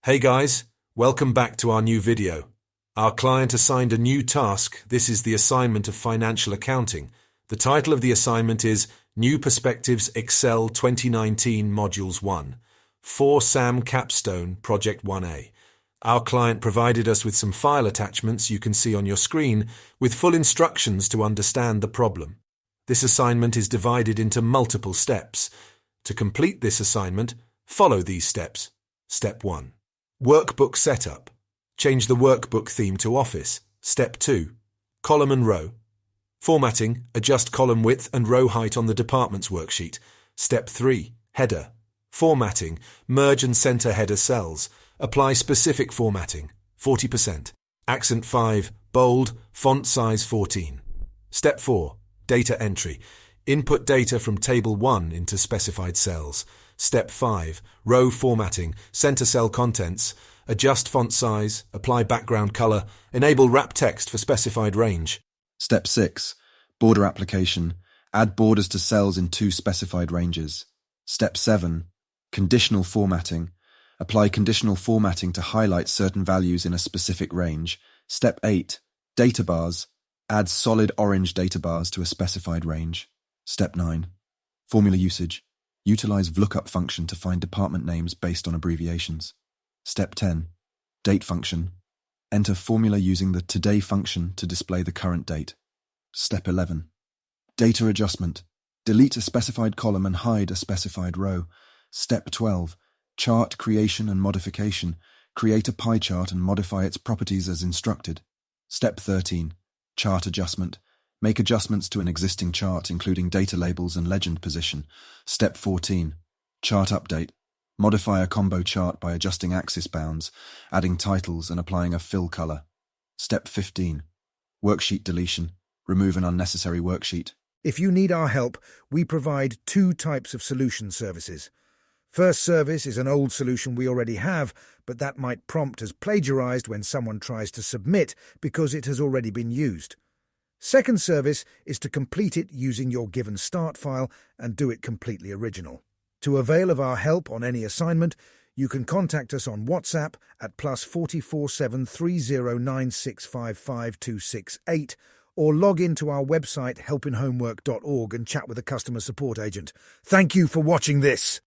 Hey guys, welcome back to our new video. Our client assigned a new task. This is the assignment of financial accounting. The title of the assignment is New Perspectives Excel 2019 Modules 1, 4 SAM Capstone Project 1A. Our client provided us with some file attachments you can see on your screen with full instructions to understand the problem. This assignment is divided into multiple steps. To complete this assignment, follow these steps. Step 1. Workbook setup. Change the workbook theme to Office. Step 2. Column and row. Formatting. Adjust column width and row height on the department's worksheet. Step 3. Header. Formatting. Merge and center header cells. Apply specific formatting. 40%. Accent 5. Bold. Font size 14. Step 4. Data entry. Input data from Table 1 into specified cells. Step 5. Row formatting. Center cell contents. Adjust font size. Apply background color. Enable wrap text for specified range. Step 6. Border application. Add borders to cells in 2 specified ranges. Step 7. Conditional formatting. Apply conditional formatting to highlight certain values in a specific range. Step 8. Data bars. Add solid orange data bars to a specified range. Step 9. Formula usage. Utilize VLOOKUP function to find department names based on abbreviations. Step 10. Date function. Enter formula using the today function to display the current date. Step 11. Data adjustment. Delete a specified column and hide a specified row. Step 12. Chart creation and modification. Create a pie chart and modify its properties as instructed. Step 13. Chart adjustment. Make adjustments to an existing chart, including data labels and legend position. Step 14. Chart update. Modify a combo chart by adjusting axis bounds, adding titles, and applying a fill color. Step 15. Worksheet deletion. Remove an unnecessary worksheet. If you need our help, we provide 2 types of solution services. First service is an old solution we already have, but that might prompt as plagiarized when someone tries to submit because it has already been used. Second service is to complete it using your given start file and do it completely original. To avail of our help on any assignment, you can contact us on WhatsApp at +44 7309655 or log into our website helpinhomework.org and chat with a customer support agent. Thank you for watching this.